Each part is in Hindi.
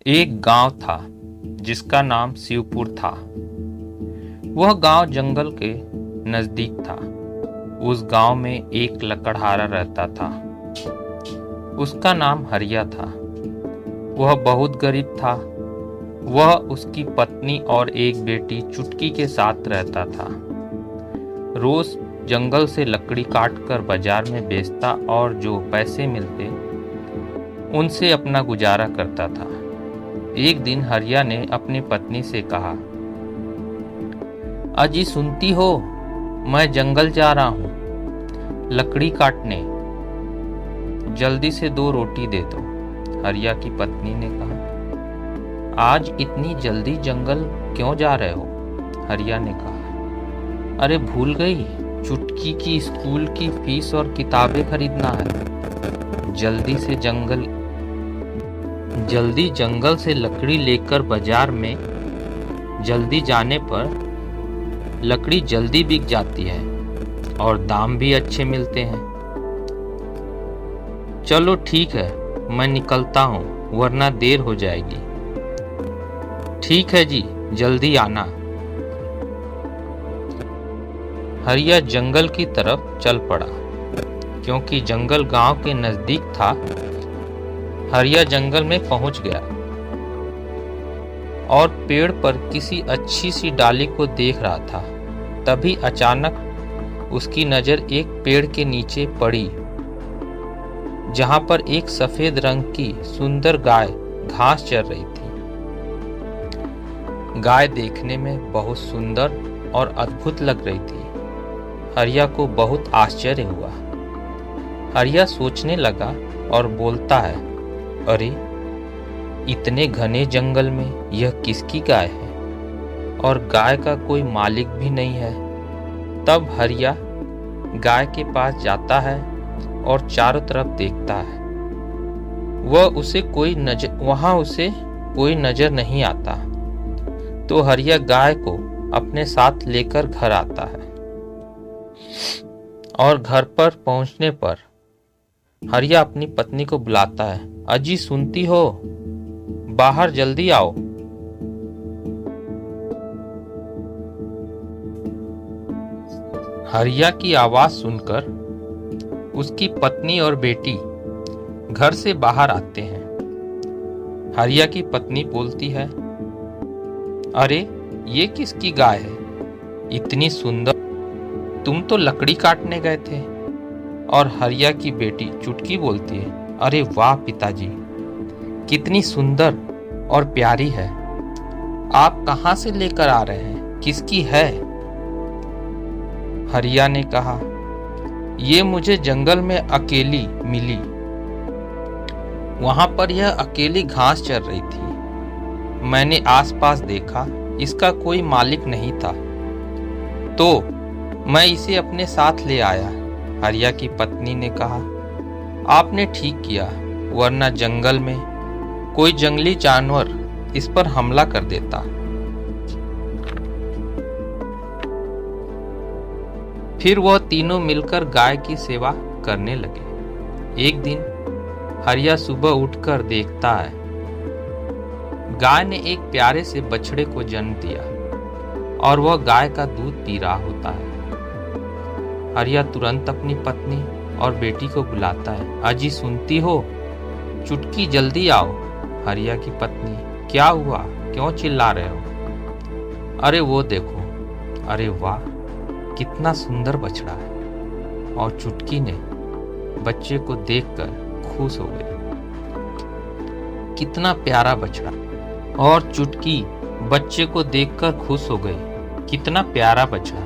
एक गांव था जिसका नाम शिवपुर था। वह गांव जंगल के नजदीक था। उस गांव में एक लकड़हारा रहता था। उसका नाम हरिया था। वह बहुत गरीब था। वह उसकी पत्नी और एक बेटी चुटकी के साथ रहता था। रोज जंगल से लकड़ी काटकर बाजार में बेचता और जो पैसे मिलते उनसे अपना गुजारा करता था। एक दिन हरिया ने अपनी पत्नी से कहा, अजी सुनती हो, मैं जंगल जा रहा हूँ लकड़ी काटने, जल्दी से 2 रोटी दे दो। हरिया की पत्नी ने कहा, आज इतनी जल्दी जंगल क्यों जा रहे हो? हरिया ने कहा, अरे भूल गई, चुटकी की स्कूल की फीस और किताबें खरीदना है। जल्दी जंगल से लकड़ी लेकर बाजार में जल्दी जाने पर लकड़ी जल्दी बिक जाती है और दाम भी अच्छे मिलते हैं। चलो ठीक है, मैं निकलता हूँ वरना देर हो जाएगी। ठीक है जी, जल्दी आना। हरिया जंगल की तरफ चल पड़ा। क्योंकि जंगल गांव के नजदीक था, हरिया जंगल में पहुंच गया और पेड़ पर किसी अच्छी सी डाली को देख रहा था। तभी अचानक उसकी नजर एक पेड़ के नीचे पड़ी, जहां पर एक सफेद रंग की सुंदर गाय घास चर रही थी। गाय देखने में बहुत सुंदर और अद्भुत लग रही थी। हरिया को बहुत आश्चर्य हुआ। हरिया सोचने लगा और बोलता है, अरे इतने घने जंगल में यह किसकी गाय है और गाय का कोई मालिक भी नहीं है। तब हरिया गाय के पास जाता है और चारों तरफ देखता है। वहां उसे कोई नजर नहीं आता। तो हरिया गाय को अपने साथ लेकर घर आता है और घर पर पहुंचने पर हरिया अपनी पत्नी को बुलाता है, अजी सुनती हो, बाहर जल्दी आओ। हरिया की आवाज सुनकर उसकी पत्नी और बेटी घर से बाहर आते हैं। हरिया की पत्नी बोलती है, अरे ये किसकी गाय है, इतनी सुंदर, तुम तो लकड़ी काटने गए थे। और हरिया की बेटी चुटकी बोलती है, अरे वाह पिताजी, कितनी सुंदर और प्यारी है, आप कहां से लेकर आ रहे हैं, किसकी है? हरिया ने कहा, ये मुझे जंगल में अकेली मिली, वहां पर यह अकेली घास चर रही थी। मैंने आसपास देखा, इसका कोई मालिक नहीं था, तो मैं इसे अपने साथ ले आया। हरिया की पत्नी ने कहा, आपने ठीक किया, वरना जंगल में कोई जंगली जानवर इस पर हमला कर देता। फिर वह तीनों मिलकर गाय की सेवा करने लगे। एक दिन हरिया सुबह उठकर देखता है, गाय ने एक प्यारे से बछड़े को जन्म दिया और वह गाय का दूध पी रहा होता है। हरिया तुरंत अपनी पत्नी और बेटी को बुलाता है, अजी सुनती हो, चुटकी जल्दी आओ। हरिया की पत्नी, क्या हुआ, क्यों चिल्ला रहे हो? अरे वो देखो, अरे वाह, कितना सुंदर बछड़ा है। और चुटकी ने बच्चे को देखकर खुश हो गई, कितना प्यारा बछड़ा। और चुटकी बच्चे को देखकर खुश हो गई, कितना प्यारा बछड़ा।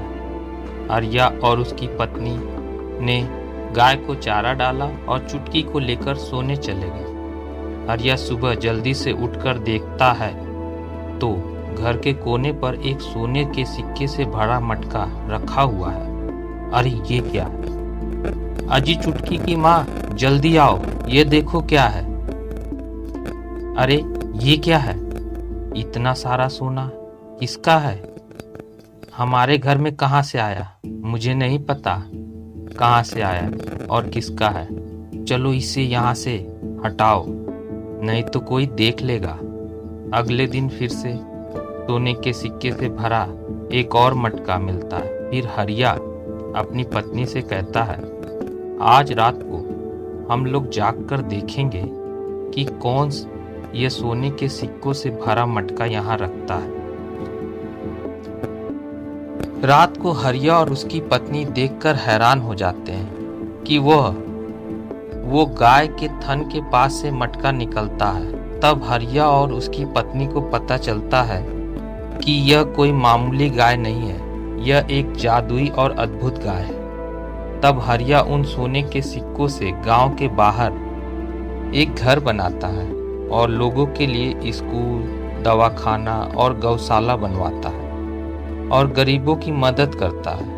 हरिया और उसकी पत्नी ने गाय को चारा डाला और चुटकी को लेकर सोने चले गए। हरिया सुबह जल्दी से उठकर देखता है तो घर के कोने पर एक सोने के सिक्के से भरा मटका रखा हुआ है। अरे ये क्या है? अजी चुटकी की माँ, जल्दी आओ, ये देखो क्या है। अरे ये क्या है? इतना सारा सोना किसका है? हमारे घर में कहाँ से आया? मुझे नहीं पता कहाँ से आया और किसका है। चलो इसे यहाँ से हटाओ, नहीं तो कोई देख लेगा। अगले दिन फिर से सोने के सिक्के से भरा एक और मटका मिलता है। फिर हरिया अपनी पत्नी से कहता है, आज रात को हम लोग जाग कर देखेंगे कि कौन ये सोने के सिक्कों से भरा मटका यहाँ रखता है। रात को हरिया और उसकी पत्नी देखकर हैरान हो जाते हैं कि वो गाय के थन के पास से मटका निकलता है। तब हरिया और उसकी पत्नी को पता चलता है कि यह कोई मामूली गाय नहीं है, यह एक जादुई और अद्भुत गाय है। तब हरिया उन सोने के सिक्कों से गांव के बाहर एक घर बनाता है और लोगों के लिए स्कूल, दवाखाना और गौशाला बनवाता है और गरीबों की मदद करता है।